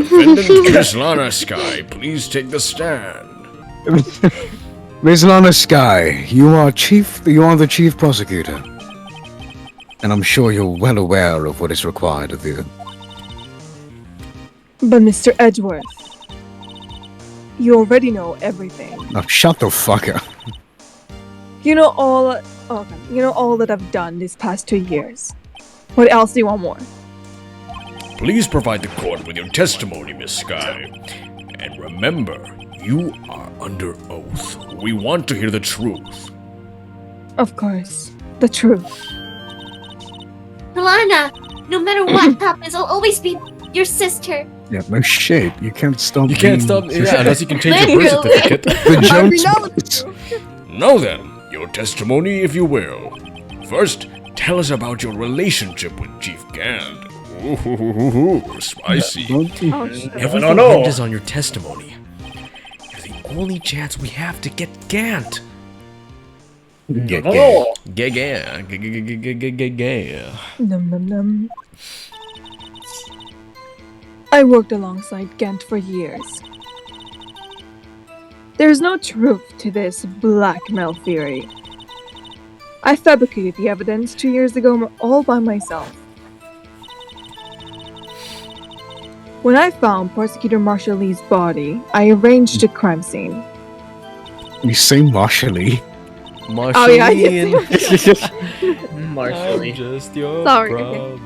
Defendant Miss Lana Sky, please take the stand. Miss Lana Sky, you are the chief prosecutor. And I'm sure you're well aware of what is required of you. But Mr. Edgeworth, you already know everything. Now shut the fuck up. You know all that I've done these past 2 years. What else do you want more? Please provide the court with your testimony, Miss Sky. And remember, you are under oath. We want to hear the truth. Of course, the truth. Lana, no matter what happens, I'll always be your sister. Yeah, no shit. You can't stop. You can't stop, yeah, unless you can change your birth certificate. The Jones. Now then, your testimony, if you will. First, tell us about your relationship with Chief Gand. Ooh, spicy. Everything hinges on your testimony. You're the only chance we have to get Gant. Gay. Num num num. I worked alongside Gant for years. There's no truth to this blackmail theory. I fabricated the evidence 2 years ago all by myself. When I found Prosecutor Marshall Lee's body, I arranged a crime scene. You say Marshall Lee? Oh yeah, I did. Marshall, just your Sorry, brother.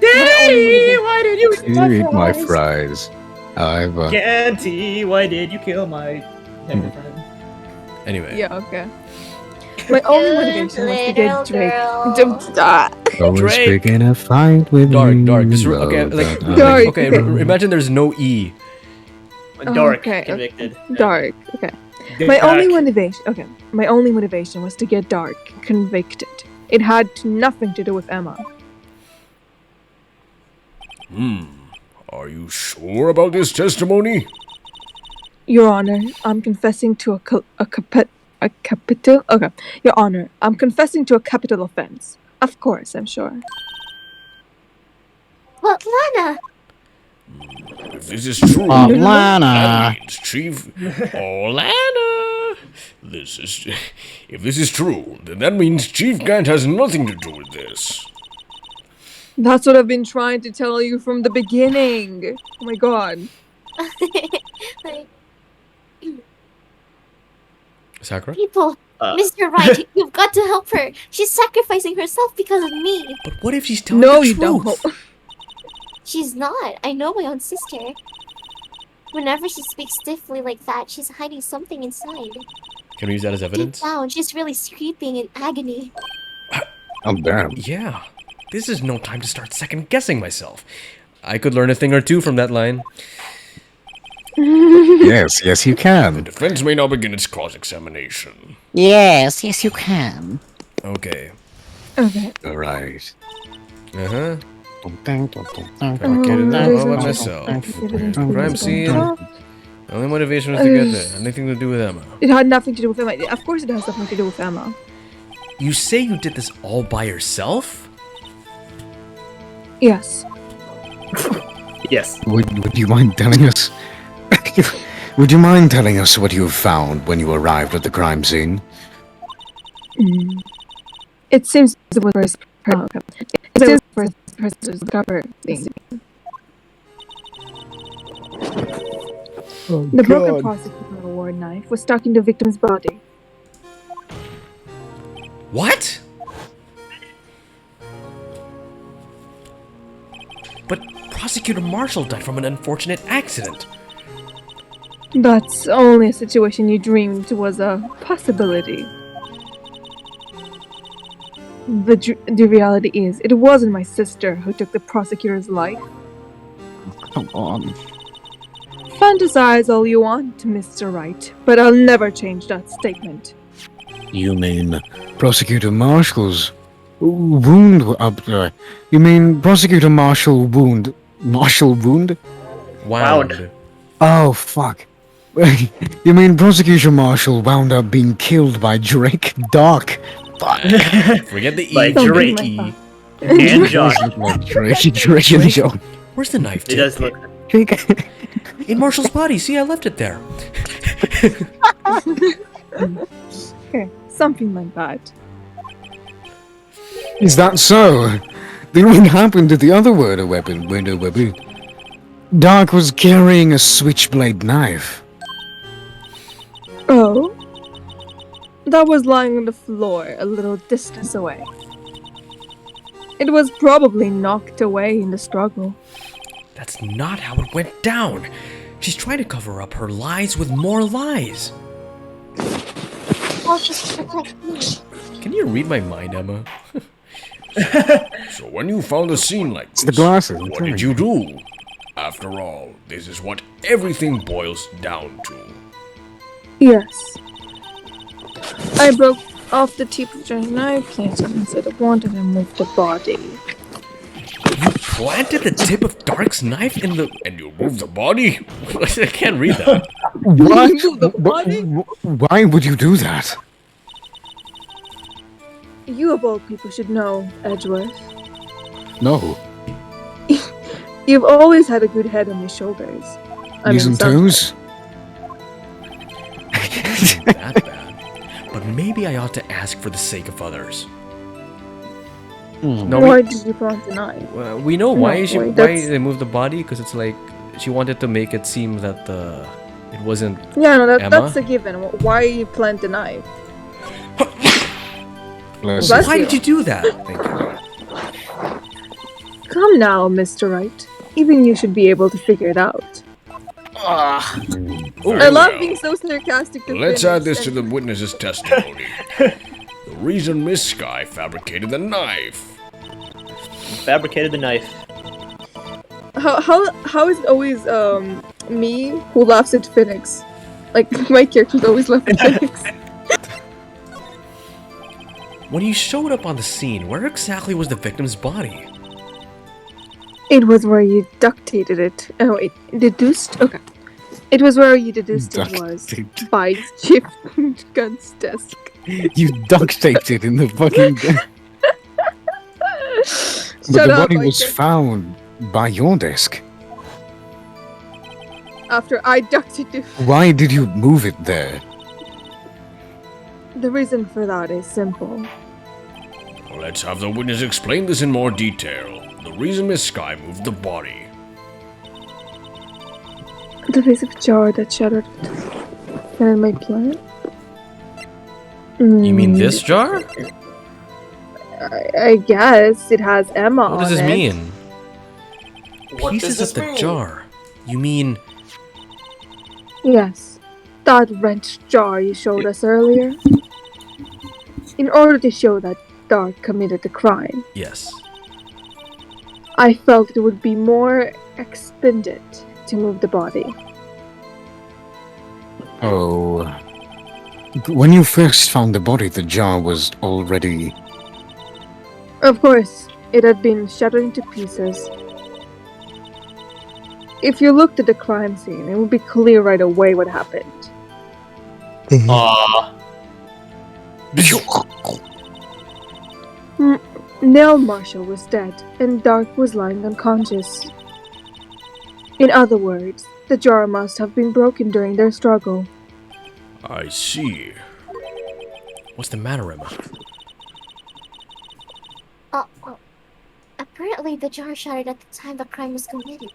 Daddy, why did you You eat my fries. However. Canty, why did you kill my friend? Anyway. Yeah, okay. My only motivation was to get Drake. Always picking a fight with Dark. me. Just okay, like Dark, okay. okay. Imagine there's no E. Dark, okay, convicted. Dark, okay. My only motivation was to get Dark convicted. It had nothing to do with Emma. Are you sure about this testimony? Your Honor, I'm confessing to a capital. Okay, Your Honor, I'm confessing to a capital offense. Of course, I'm sure. But Lana, If this is true, Lana. that means Chief... Oh, Lana! If this is true, then that means Chief Gant has nothing to do with this. That's what I've been trying to tell you from the beginning. Oh my god. like, Sakura? people, Mr. Wright, you've got to help her. She's sacrificing herself because of me. But what if she's telling No, the you truth? don't. She's not. I know my own sister. Whenever she speaks stiffly like that, she's hiding something inside. Can we use that as Deep evidence? down, she's really screaming in agony. Oh, damn. Yeah. This is no time to start second-guessing myself. I could learn a thing or two from that line. Yes, you The can. defense may now begin its cross-examination. Yes, you can. Okay. Okay. Alright. Uh-huh. Fabricated that all by myself. Crime scene. The only motivation was to get there. Nothing to do with Emma. It had nothing to do with Emma. Of course it has nothing to do with Emma. You say you did this all by yourself? Yes. Yes. Would you mind telling us? Would you mind telling us what you found when you arrived at the crime scene? It seems it was first person to discover things. The broken prosecutor award knife was stuck in the victim's body. What? But Prosecutor Marshall died from an unfortunate accident. That's only a situation you dreamed was a possibility. The reality is, it wasn't my sister who took the prosecutor's life. Come on. Fantasize all you want, Mr. Wright, but I'll never change that statement. You mean Prosecutor Marshall's wound? You mean Prosecutor Marshall wound? Marshall wound? Wound. Oh fuck. You mean Prosecutor Marshall wound up being killed by Drake Dark? Fuck. Forget the E. By Don't Drake be my E. and Josh. Look like Drake and Joe. Where's the knife It tip? does look. In Marshall's body. See, I left it there. Okay, something like that. Is that so? Then what happened to the other window weapon? Dark was carrying a switchblade knife. Oh? That was lying on the floor a little distance away. It was probably knocked away in the struggle. That's not how it went down. She's trying to cover up her lies with more lies. I'll just protect me. Can you read my mind, Emma? So when you found a scene like It's this, the glasses, I'm what telling did you do? After all, this is what everything boils down to. Yes. I broke off the tip of the knife, planted it inside the wound, and then moved the body. You planted the tip of Dark's knife in the... And you moved the body? I can't read that. What? Move the body? Why would you do that? You of all people should know, Edgeworth. No. You've always had a good head on your shoulders. Knees and toes? It wasn't that bad. But maybe I ought to ask for the sake of others. No, Why did you plant the knife? we know why No, she wait, why that's- they moved the body, because it's like she wanted to make it seem that it wasn't. Yeah, no, Emma? that's a given. Why you plant the knife? Bless Bless Why you. did you do that? Thank you. Come now, Mr. Wright. Even you should be able to figure it out. Very I love well. being so sarcastic. to Let's finish add this to and- the witness's testimony. The reason Miss Sky fabricated the knife. Fabricated the knife. How is it always me who laughs at Phoenix? Like my characters always laugh at Phoenix. When you showed up on the scene, where exactly was the victim's body? It was where you ductated it. Oh wait, deduced? Okay. It was where you deduced it was Duct by Chip Gun's desk. You duct taped it in the fucking. But Shut the up, body was Micah. found by your desk. After I ducted it. Why did you move it there? The reason for that is simple. Let's have the witness explain this in more detail. The reason Miss Sky moved the body. The piece of jar that shattered and my plan. You mean this jar? I guess it has Emma on What does this it. mean? What Pieces does of this the mean? jar. You mean Yes, that wrenched jar you showed us earlier. In order to show that Dark committed the crime, yes? I felt it would be more expedient to move the body. Oh. When you first found the body, the jar was already. Of course, it had been shattered into pieces. If you looked at the crime scene, it would be clear right away what happened. Aww. Nell Marshall was dead, and Dark was lying unconscious. In other words, the jar must have been broken during their struggle. I see. What's the matter, Emma? Apparently the jar shattered at the time the crime was committed.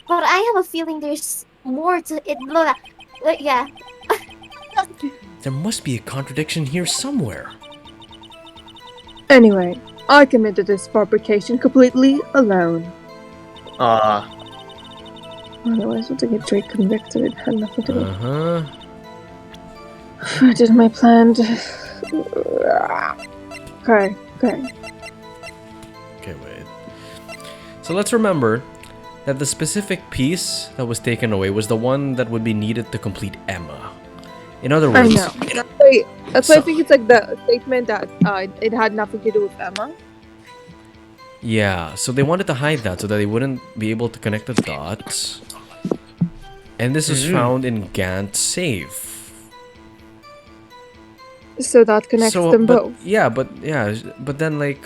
But I have a feeling there's more to it. Yeah. There must be a contradiction here somewhere. Anyway, I committed this fabrication completely alone. Otherwise, once I get Drake convicted, it had nothing to do. Uh-huh. I did my planned. Okay. Okay, wait. So let's remember that the specific piece that was taken away was the one that would be needed to complete Emma. In other I words, know. That's why I So- think it's like the statement that it had nothing to do with Emma. yeah, so they wanted to hide that so that they wouldn't be able to connect the dots. And this is found in Gant's safe. So that connects them both. But then like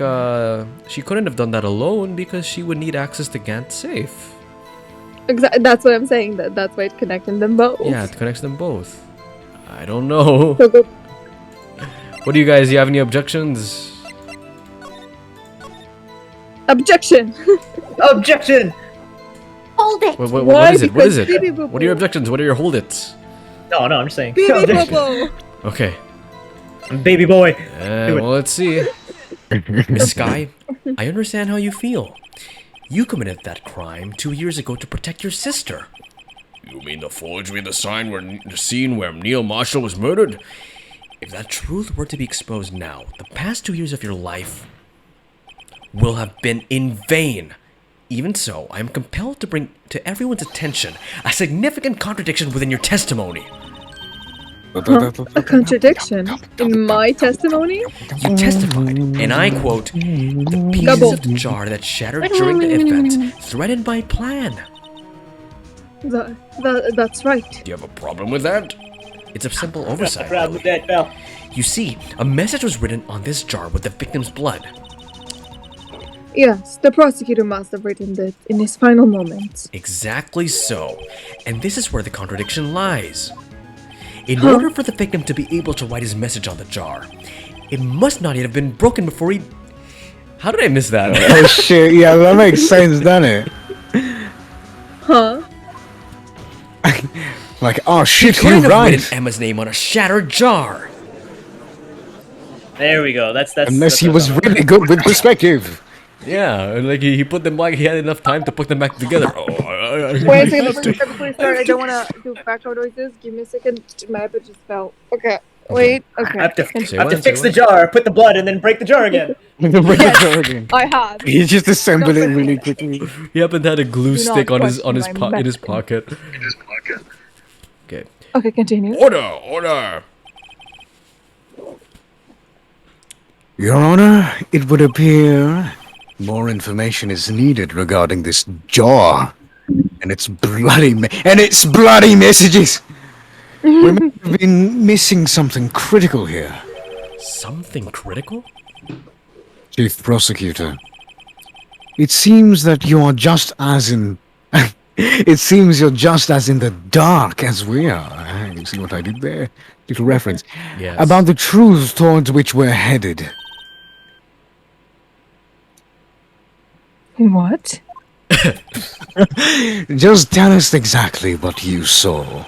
she couldn't have done that alone because she would need access to Gant's safe. Exactly. That's what I'm saying. That's why it connected them both. Yeah, it connects them both. I don't know. So go- What do you guys? You have any objections? Objection. Objection! Hold it! What Why? is it? What is Because it? Baby Boo What are your Boo. objections? What are your hold its? No, I'm just saying. Baby Objection. Bobo. Okay. Baby boy. Do it. Well, let's see. Miss Sky, I understand how you feel. You committed that crime 2 years ago to protect your sister. You mean the forgery of the scene where Neil Marshall was murdered? If that truth were to be exposed now, the past 2 years of your life will have been in vain. Even so, I am compelled to bring to everyone's attention a significant contradiction within your testimony. A contradiction in my testimony? You testified, and I quote, the pieces Gobble. of the jar that shattered during the event threatened my plan. That's right. Do you have a problem with that? It's a simple oversight. Proud with that, pal. You see, a message was written on this jar with the victim's blood. Yes, the prosecutor must have written that in his final moments. Exactly so. And this is where the contradiction lies. In order for the victim to be able to write his message on the jar, it must not yet have been broken before he... How did I miss that? Oh shit, yeah, that makes sense, doesn't it? Huh? Like, oh He shit, couldn't you're have right. written Emma's name on a shattered jar. There we go. That's Unless that's he was what- really good with perspective. Yeah, and like he put them back, he had enough time to put them back together. Wait a second, before you start, I don't want to do background noises. Give me a second. My iPad just fell. Okay. Wait. Okay. I have to, Say I have when, to fix say the jar, put the blood, and then break the jar again. I have. He just assembled it really quickly. He happened to have a glue Do not stick on his question my in his method. pocket. Okay. Okay, continue. Order! Your Honor, it would appear more information is needed regarding this jar and its bloody messages. We may have been missing something critical here, Something critical? Chief Prosecutor. It seems that you are just as in. It seems you're just as in the dark as we are. You see what I did there? Little reference. Yes. About the truth towards which we're headed. What? Just tell us exactly what you saw.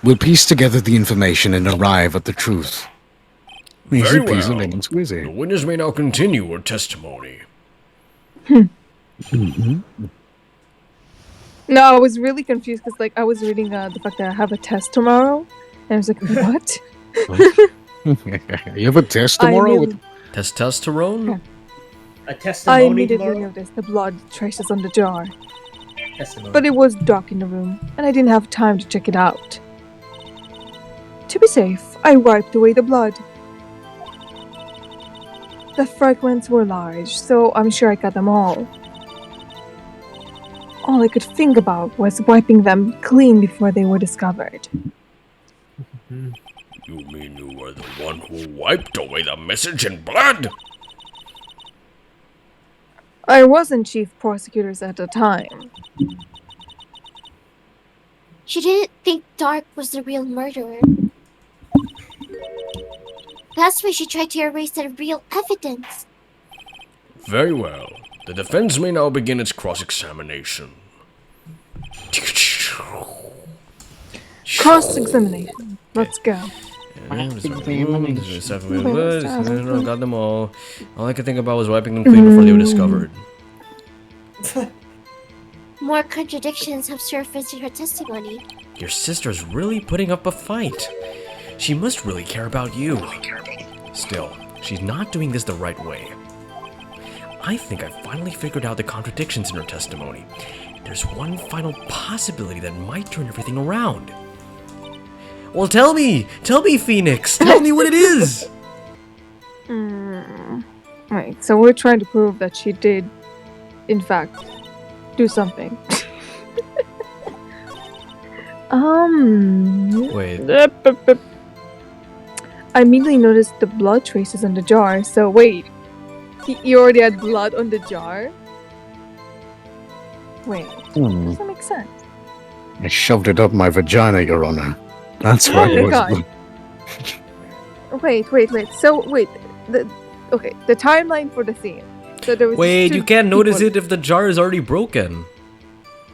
We'll piece together the information and arrive at the truth. Easy Very peasy, well. lemon The squeezy. witness may now continue her testimony. No, I was really confused because, like, I was reading the fact that I have a test tomorrow, and I was like, what? You have a test I tomorrow? immediately, Testosterone? A I testimony immediately tomorrow? noticed the blood traces on the jar, Testimony. but it was dark in the room, and I didn't have time to check it out. To be safe, I wiped away the blood. The fragments were large, so I'm sure I got them all. All I could think about was wiping them clean before they were discovered. You mean you were the one who wiped away the message in blood? I wasn't chief prosecutors at the time. She didn't think Dark was the real murderer. That's why she tried to erase the real evidence. Very well. The defense may now begin its cross-examination. Cross-examination. Let's go. Got them all. All I could think about was wiping them clean before they were discovered. More contradictions have surfaced in her testimony. Your sister's really putting up a fight. She must really care about you. Still, she's not doing this the right way. I think I finally figured out the contradictions in her testimony. There's one final possibility that might turn everything around. Well, tell me, Phoenix, tell me what it is. Right, so we're trying to prove that she did, in fact, do something. Wait, I immediately noticed the blood traces on the jar. So wait, you already had blood on the jar? Wait, doesn't make sense. I shoved it up my vagina, Your Honor. That's why Oh it my was. God. Wait. So wait, the timeline for the scene. So there was Wait, two you can't notice people- it if the jar is already broken.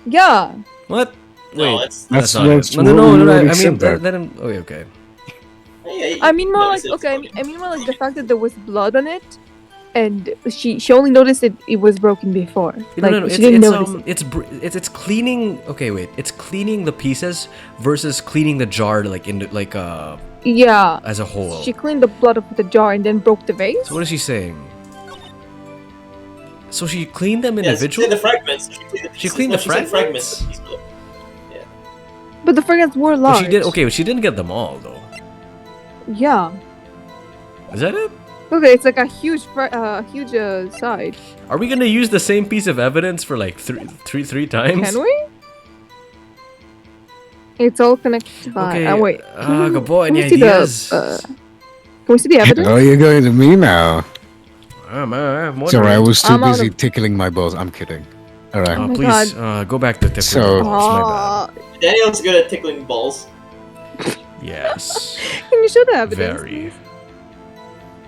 Yeah. What? No, Wait, it's That's not that's it. No. what we I already mean, said that. let him. Okay. I mean more like I mean more like the fact that there was blood on it, and she only noticed it was broken before. Like No. she didn't notice it. It's cleaning. Okay, wait. It's cleaning the pieces versus cleaning the jar, like Yeah. as a whole. She cleaned the blood off the jar and then broke the vase. So what is she saying? So she cleaned them Yeah, she individually. cleaned the fragments. She cleaned the she said fragments? fragments. But the fragments were But large. she did. Okay, she didn't get them all though. Yeah. Is that it? Okay, it's like a huge side. Are we gonna use the same piece of evidence for like three times? Can we? It's all connected by. Okay. Wait. Good boy. Can Any we see ideas? can we see the evidence? Oh, you're going to me now. I'm Sorry, I wondering. was too I'm out busy of- tickling my balls. I'm kidding. Alright. Oh my Please go back to tickling. So- balls, my bad. Daniel's good at tickling balls. Yes. Can you show the evidence? Very. please?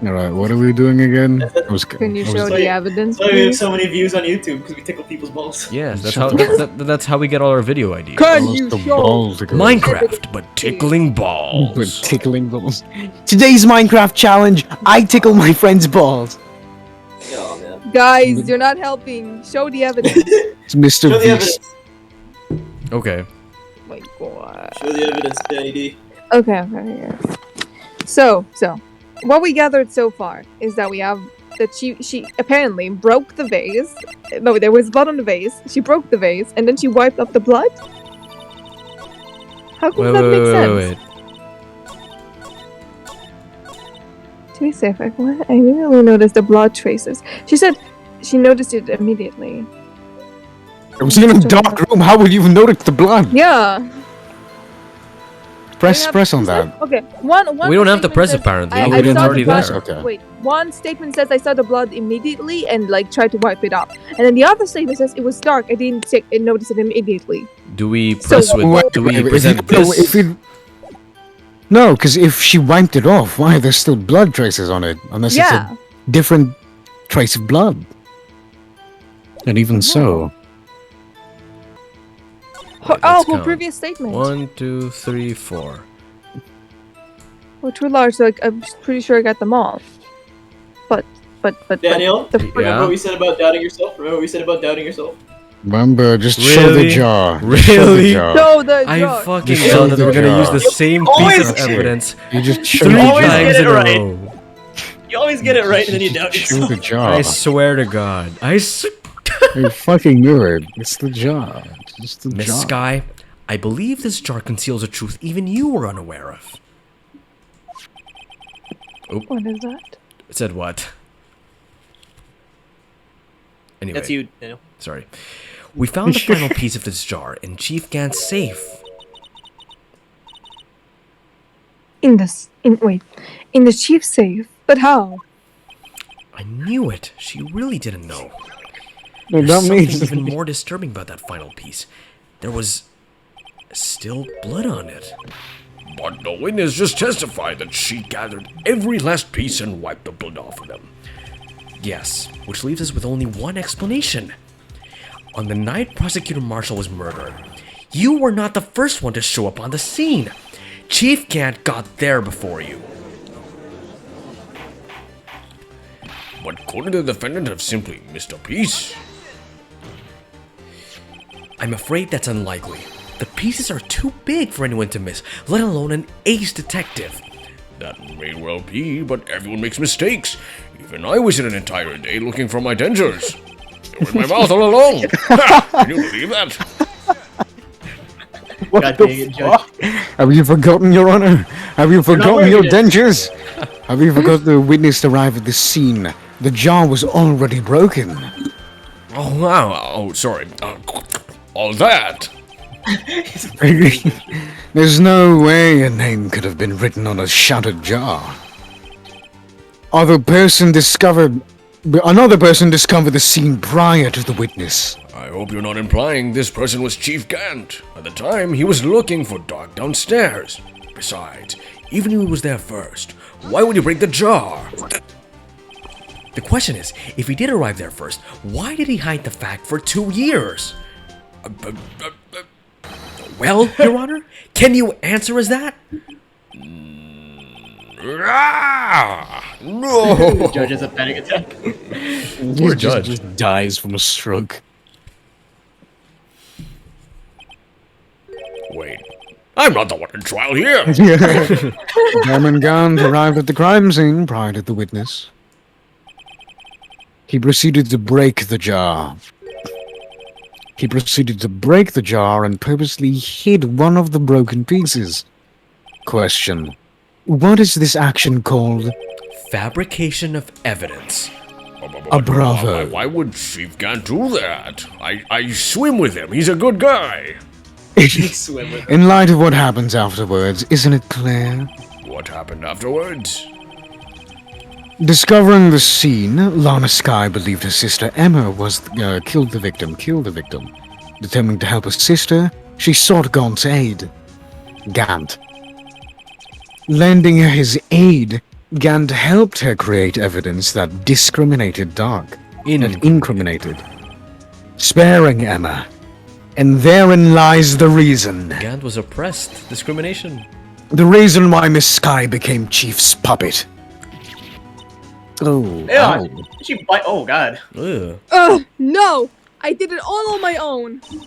Alright, what are we doing again? I was, Can you I was- show So the you- evidence? That's why we have please? so many views on YouTube, because we tickle people's balls. Yes, that's Shut how up. that's how we get all our video ideas. Can Almost you the show? balls ago. Minecraft, but tickling balls. But tickling balls. Today's Minecraft challenge, I tickle my friend's balls. Oh, man. Guys, you're not helping. Show the evidence. It's Mr. Show the Beast. evidence. Okay. Oh my god. Show the evidence, Danny D. Okay, yeah. So, what we gathered so far is that we have that she apparently broke the vase. No, there was blood on the vase. She broke the vase and then she wiped up the blood. How can that make sense? Wait. To be safe, I immediately noticed the blood traces. She said she noticed it immediately. I was in a dark room, how would you even notice the blood? Yeah. Press We have- press on she said- that. Okay, one. We don't have to statement press says, apparently. I we saw didn't the already blood. press? Okay. Wait, one statement says I saw the blood immediately and like tried to wipe it up, and then the other statement says it was dark. I didn't notice it immediately. Do we So- press with? Wait, Do we wait, present this? No, because if she wiped it off, why there's still blood traces on it? Unless Yeah. it's a different trace of blood. And even so, Her, Wait, let's her count. previous statement. 1, 2, 3, 4. Which were large, so like, I'm pretty sure I got them all. But. Daniel, The, Yeah. remember what we said about doubting yourself? Remember what we said about doubting yourself? remember, just show the Really? jar. Really? Just show the jar. no, the I jar. fucking Just know show that the we're gonna jar. use the same piece always of do. evidence You just show 3 the always jar. times get in it a right. row. You always get it right, and then you doubt Show yourself. the jar. I swear to God. You fucking knew it. It's the jar. It's just the Miss jar. Sky, I believe this jar conceals a truth even you were unaware of. What is that? It said what? Anyway, That's you, Daniel. sorry. We found the final piece of this jar in Chief Gant's safe. In the chief safe. But how? I knew it. She really didn't know. No, There's that something means even more disturbing about that final piece. There was still blood on it. But the witness just testified that she gathered every last piece and wiped the blood off of them. Yes, which leaves us with only one explanation. On the night Prosecutor Marshall was murdered, you were not the first one to show up on the scene. Chief Gant got there before you. But couldn't the defendant have simply missed a piece? I'm afraid that's unlikely. The pieces are too big for anyone to miss, let alone an ace detective. That may well be, but everyone makes mistakes. Even I wasted an entire day looking for my dentures. They were in my mouth all along. Can you believe that? What God the dang it, Judge. fuck? Have you forgotten, Your Honor? Have you forgotten wearing your it. dentures? Have you forgot the witness arrived at the scene? The jar was already broken. Oh, wow. Oh, sorry. All that. There's no way a name could have been written on a shattered jar. Another person discovered the scene prior to the witness. I hope you're not implying this person was Chief Gant. At the time, he was looking for Doc downstairs. Besides, even if he was there first, why would he break the jar? The question is, if he did arrive there first, why did he hide the fact for 2 years? Well, Your Honor, can you answer us that? No! The judge has a panic attack. Poor judge just dies from a stroke. Wait, I'm not the one in trial here. Chairman Gant arrived at the crime scene prior to the witness. He proceeded to break the jar. And purposely hid one of the broken pieces. Question. What is this action called? Fabrication of evidence. A bravo. Why would Chief Gant do that? I swim with him. He's a good guy. In light of what happens afterwards, isn't it clear? What happened afterwards? Discovering the scene, Lana Skye believed her sister Emma was killed the victim. Determined to help her sister, she sought Gant's aid. Lending her his aid, Gant helped her create evidence that discriminated Doc. Incriminated. Sparing Emma. And therein lies the reason. Gant was oppressed. Discrimination. The reason why Miss Skye became Chief's puppet. Oh, Yeah, ow. she bite. Oh god. Ugh. Ugh, no! I did it all on my own! Wait.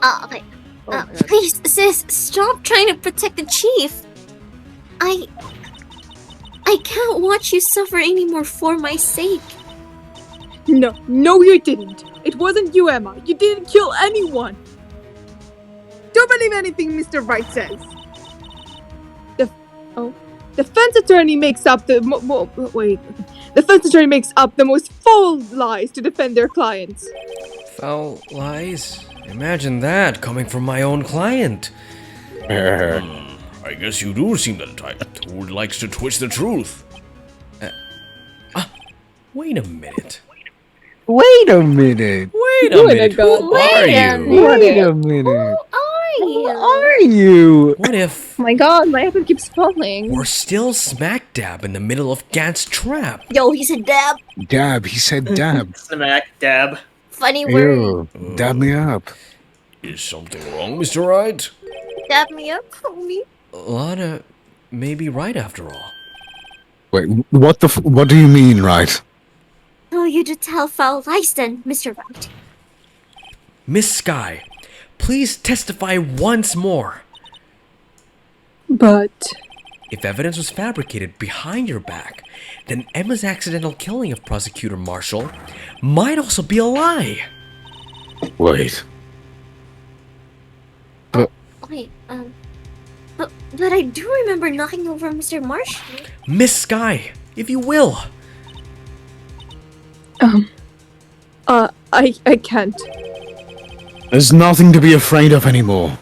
Oh my God. Please, sis, stop trying to protect the chief. I can't watch you suffer anymore for my sake. No, you didn't. It wasn't you, Emma. You didn't kill anyone. Don't believe anything Mr. Wright says. Defense attorney makes up the Defense attorney makes up the most foul lies to defend their clients. Foul lies? Imagine that coming from my own client. I guess you do seem the type who likes to twist the truth. Wait a minute. Wait a minute. Wait a Who minute. God? Who are you? Wait a minute. Who Are you? What if Oh my god, my head keeps falling. we're still smack dab in the middle of Gant's trap? Yo, he said dab. Dab. He said dab. Smack dab. Funny word. Ew. Dab me up. Is something wrong, Mr. Wright? Dab me up, homie. Lana may be right after all. Wait, what do you mean, right? Oh, you do tell foul lies then, Mr. Wright. Miss Skye, please testify once more. But If evidence was fabricated behind your back, then Emma's accidental killing of Prosecutor Marshall might also be a lie. Wait. Wait, but I do remember knocking over Mr. Marshall. Miss Skye, if you will. I can't. There's nothing to be afraid of anymore.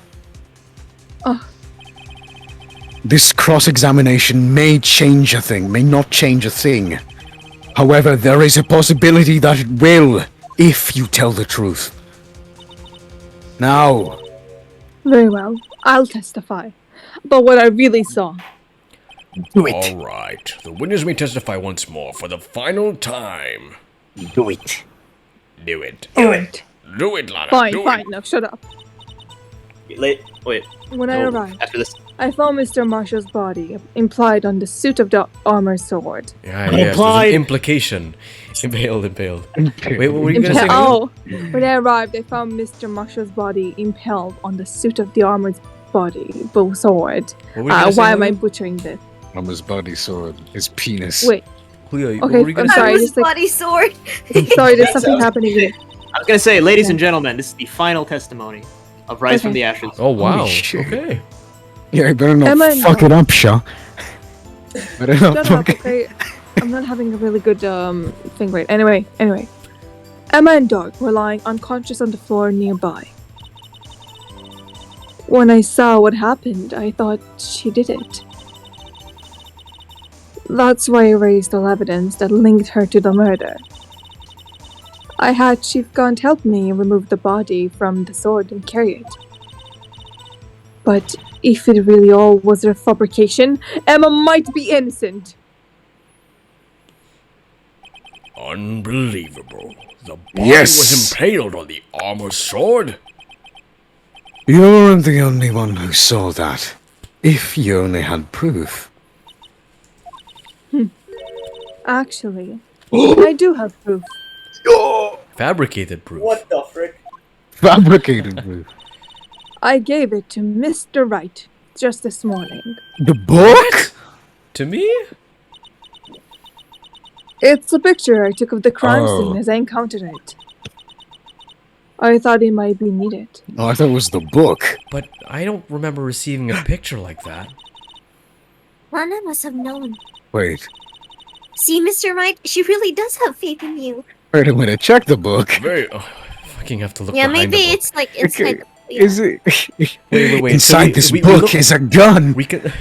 This cross-examination may not change a thing. However, there is a possibility that it will, if you tell the truth. Now, Very well. I'll testify. But what I really saw. do All right. The witness may testify once more for the final time. Do it. Do it. Alright. Do it, Lana. Fine, Do fine. it. No, shut up. Wait. When I No, arrived, After this. I found Mr. Marshall's body implied on the suit of the armor sword. Yeah, there's Implied. an implication. Impaled. Wait, what were you gonna say? When I arrived, I found Mr. Marshall's body impaled on the suit of the armor's body, sword. What were you gonna say, Why am I Julio? butchering this? On his body sword, his penis. Wait, Julio, what Okay, were you gonna I'm say? sorry, I was just like- body sword. I'm sorry, there's something happening here. I was gonna say, ladies and gentlemen, this is the final testimony of Rise from Okay. the Ashes. Oh wow. Holy shit. Okay. Yeah, I better not Emma, fuck no. it up, Shaw. Better not Shut fuck up, okay? I'm not having a really good thing right. Anyway. Emma and Doug were lying unconscious on the floor nearby. When I saw what happened, I thought she did it. That's why I raised all evidence that linked her to the murder. I had Chief Gaunt help me remove the body from the sword and carry it. But if it really all was a fabrication, Emma might be innocent. Unbelievable. The body Yes. was impaled on the armor sword. You weren't the only one who saw that. If you only had proof. Actually, I do have proof. Fabricated proof. What the frick? Fabricated proof. I gave it to Mr. Wright just this morning. The book? To me? It's a picture I took of the crime Oh. scene as I encountered it. I thought it might be needed. Oh, I thought it was the book. But I don't remember receiving a picture like that. Lana must have known. Wait. See, Mr. Wright, she really does have faith in you. Wait a minute, check the book. Very. Oh, fucking have to look Yeah, behind maybe the book. it's like inside. Yeah. Is it? Wait. Inside So this we book look- is a gun. We can.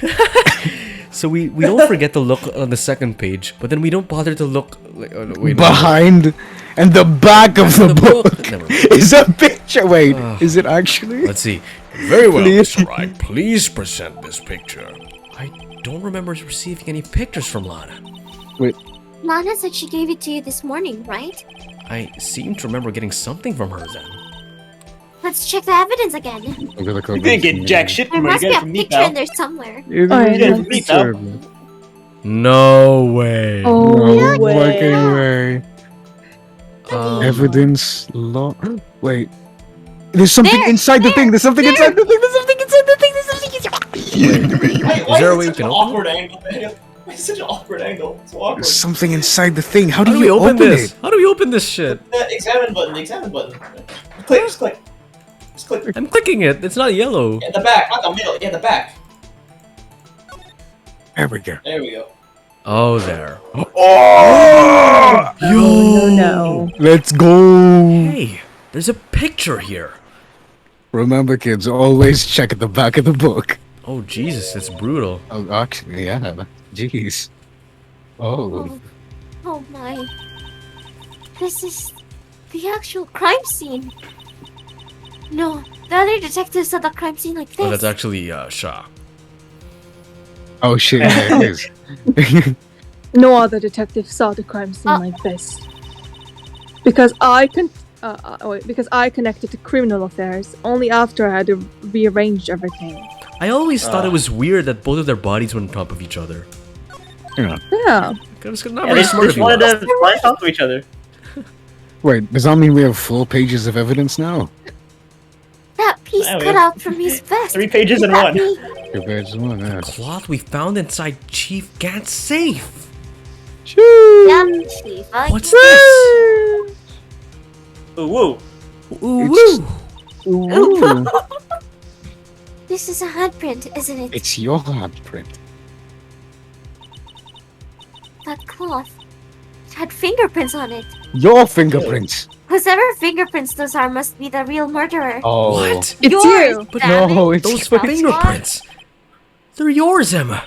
So we don't forget to look on the second page, but then we don't bother to look. Wait, Behind and the back of the book Never mind. is a picture. Wait, is it actually? Let's see. Very well, Please. Mr. Wright. Please present this picture. I don't remember receiving any pictures from Lana. Lana said she gave it to you this morning, right? I seem to remember getting something from her then. Let's check the evidence again. Look at the You didn't get jack shit There from her. You must be got it a from me, picture in pal. there somewhere. Alright, Yeah, let's- me, pal. No way. Oh, No way. fucking way. Evidence law. Wait. There's something There, inside the thing. There's something inside the thing. There's something inside the thing. There's something inside. Why there a is way it we such can an open awkward angle, Daniel? Why is it such an awkward angle? It's so awkward. There's something inside the thing. How How do do we you open this? it? How do we open this shit? The examine button, the examine button. Click, just click. Just click. I'm clicking it. It's not yellow. Yeah, the back, not the middle. Yeah, the back. There we go. There we go. Oh, there. Oh! No. Let's go. Hey, there's a picture here. Remember, kids, always check at the back of the book. Oh, Jesus, it's brutal. Oh, actually, yeah. Jeez. Oh. Oh, oh my. This is the actual crime scene. No, the other detectives saw the crime scene like this. Oh, that's actually Shah. Oh shit, yeah, it is. No other detective saw the crime scene like this. Because I connected to criminal affairs only after I had to rearrange everything. I always thought it was weird that both of their bodies were on top of each other. Yeah. Yeah. It's not Yeah, very smart of they you. wanted them to line talk to each other. Wait, does that mean we have 4 pages of evidence now? That piece Yeah, we cut have out from his vest. 3 pages in That one. me- 2 pages, one, yeah. Cloth we found inside Chief Gant's safe. Yum, Chief. What's this? Ooh, woo. Ooh, woo. Ooh, This is a handprint, isn't it? it's your handprint. That cloth. It had fingerprints on it. Your fingerprints. Whoever fingerprints those are must be the real murderer. Oh. What? It's Yours, you. But damn it. No, it's Those yours. fingerprints. They're yours, Emma.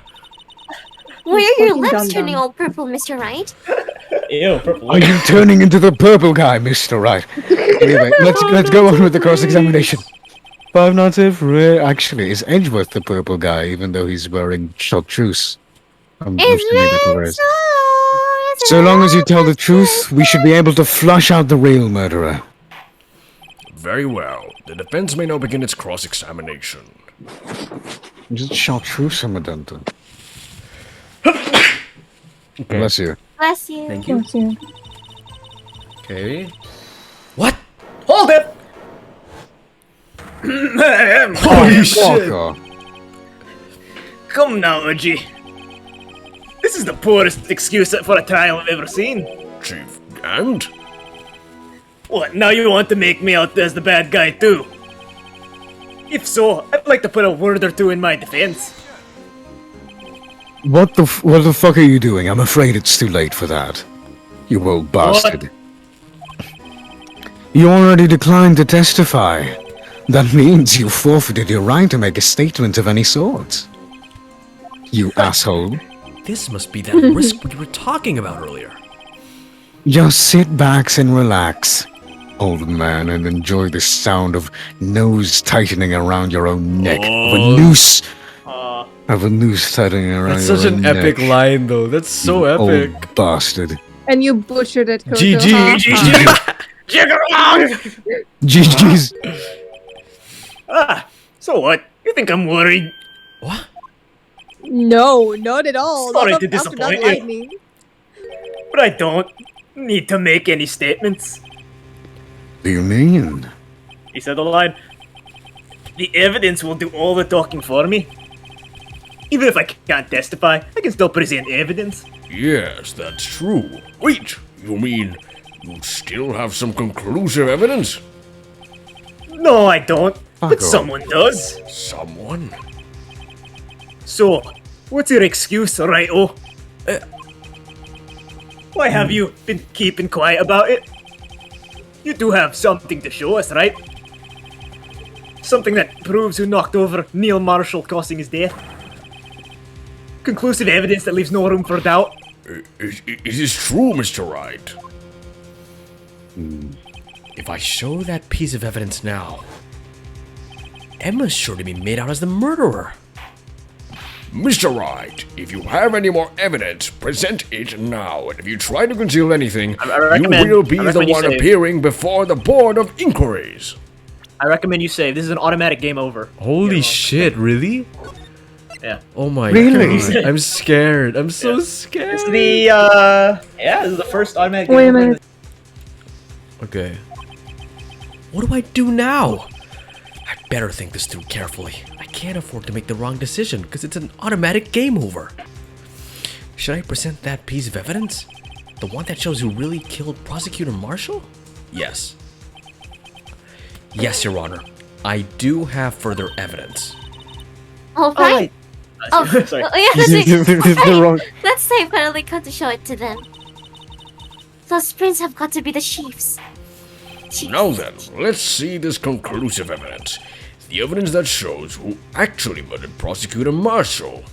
Why are your Fucking lips dum-dum. turning all purple, Mr. Wright? Ew, purple. Are you turning into the purple guy, Mr. Right? Anyway, let's go on with the cross-examination. Five Nights at Freddy's. Actually, is Edgeworth the purple guy, even though he's wearing chartreuse? I'm Is assuming that's what it it is. so? So long as you tell the truth, we should be able to flush out the real murderer. Very well. The defense may now begin its cross-examination. Just chartreuse, Madonna. Bless you. Bless you. Thank you. Bless you. Okay. What? Hold it! Holy shit! Come now, Uji. This is the poorest excuse for a trial I've ever seen. Chief Gant? What, now you want to make me out as the bad guy too? If so, I'd like to put a word or two in my defense. What the fuck are you doing? I'm afraid it's too late for that. You old bastard. You already declined to testify. That means you forfeited your right to make a statement of any sort. You asshole. This must be that risk we were talking about earlier. Just sit back and relax, old man, and enjoy the sound of nose tightening around your own neck. Of a noose tightening around That's your such own an neck. epic line, though. That's so you epic. Old bastard. And you butchered it, Koto. GG. GG's. So what? You think I'm worried? What? No, not at all. Sorry Not to after disappoint that you. lightning. But I don't need to make any statements. What do you mean? He said the line. The evidence will do all the talking for me. Even if I can't testify, I can still present evidence. Yes, that's true. Wait, you mean you still have some conclusive evidence? No, I don't. But off. someone does. Someone? So, what's your excuse, righto? Why have you been keeping quiet about it? You do have something to show us, right? Something that proves who knocked over Neil Marshall, causing his death. Conclusive evidence that leaves no room for doubt. Is this true, Mr. Wright? If I show that piece of evidence now, Emma's sure to be made out as the murderer. Mr. Wright, if you have any more evidence, present it now. And if you try to conceal anything, you will be the one appearing before the Board of Inquiries. I recommend you save. This is an automatic game over. Holy shit, really? Yeah. Oh my Really? god. I'm scared. I'm so scared. It's the, yeah, this is the first automatic game Wait a over. minute. Okay. What do I do now? I better think this through carefully. I can't afford to make the wrong decision because it's an automatic game over. Should I present that piece of evidence? The one that shows who really killed Prosecutor Marshall? Yes. Yes, Your Honor. I do have further evidence. All right. Oh, Sorry. yeah, that's it. The wrong- Let's say I finally got to show it to them. Those prints have got to be the chiefs. Now then, let's see this conclusive evidence. The evidence that shows who actually murdered Prosecutor Marshall.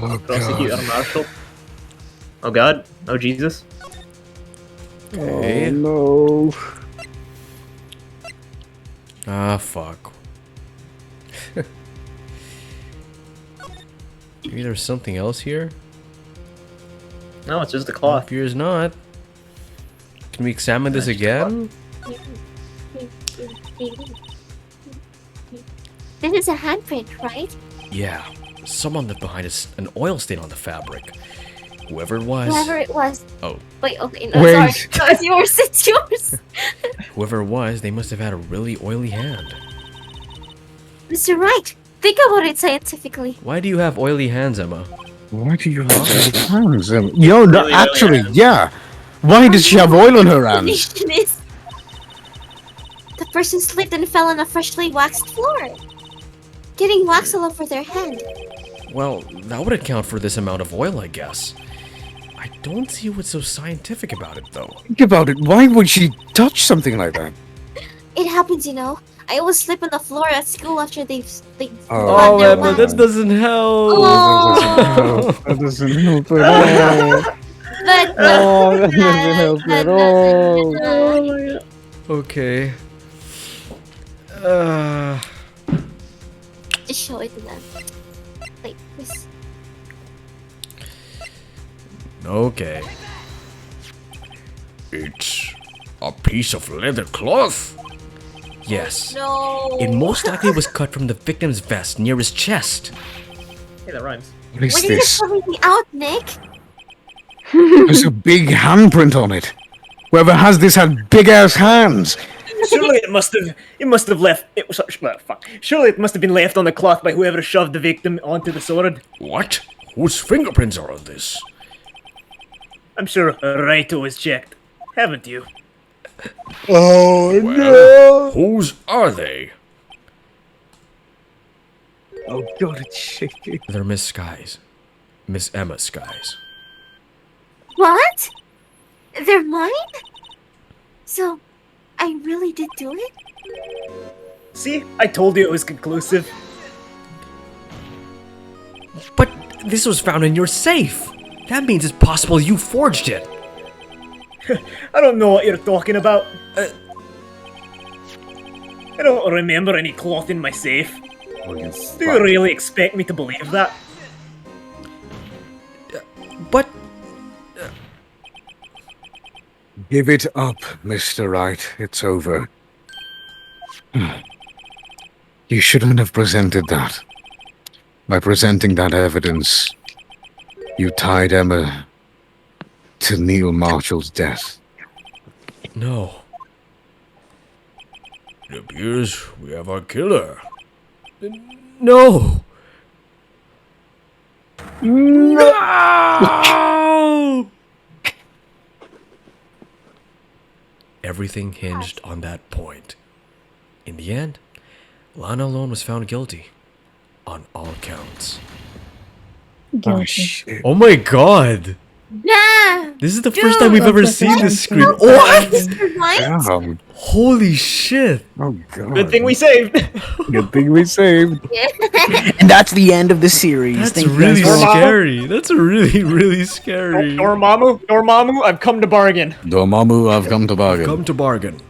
Oh, Prosecutor God. Marshall. Oh god. Oh Jesus. Okay. No. Ah, fuck. Maybe there's something else here? No, it's just a Well, cloth. appears not. Can we examine this again? This is a handprint, right? Yeah. Someone left behind an oil stain on the fabric. Whoever it was. Whoever it was. Oh, Wait, okay, no, Wait. sorry. No, it's yours, it's yours. whoever it was, they must have had a really oily hand. Mr. Wright, think about it scientifically. Why do you have oily hands, Emma? Why do you have oily hands? Yo, no, Really actually, oily hands. yeah. Why does she have oil on her hands? Explanation is the person slipped and fell on a freshly waxed floor, getting wax all over their hand. Well, that would account for this amount of oil, I guess. I don't see what's so scientific about it, though. Think about it. Why would she touch something like that? It happens, you know. I always slip on the floor at school after they've Oh, done their Emma, wax. that doesn't help. Oh, That doesn't help at all. that Oh, that doesn't doesn't help that at all. doesn't- Okay. Just show it to them. Wait, please. Okay. It's a piece of leather cloth. Yes. No. It most likely was cut from the victim's vest near his chest. Hey, that rhymes. What is What are you this? telling me out, Nick? There's a big handprint on it. Whoever has this had big ass hands. Surely it must have left. It was well, fuck. Surely it must have been left on the cloth by whoever shoved the victim onto the sword. What? Whose fingerprints are on this? I'm sure Raito was checked, haven't you? Oh Well, whose are they? Oh god, it's shaking. They're Miss Skies. Miss Emma Skies. What? They're mine? So, I really did do it? See? I told you it was conclusive. But this was found in your safe. That means it's possible you forged it. I don't know what you're talking about. I don't remember any cloth in my safe. Do you really expect me to believe that? But Give it up, Mr. Wright. It's over. You shouldn't have presented that. By presenting that evidence, you tied Emma to Neil Marshall's death. no. It appears we have our killer. No! No! Everything hinged on that point. In the end, Lana alone was found guilty on all counts. Oh, shit. Oh my god! Nah! This is the first time we've ever seen this screen. What? Mr. White? Damn. Holy shit! Oh, God. Good thing we saved. Good thing we saved. And that's the end of the series. That's Thank you really guys for- scary. That's really, really scary. Dormammu, I've come to bargain. Dormammu, I've come to bargain. Come to bargain.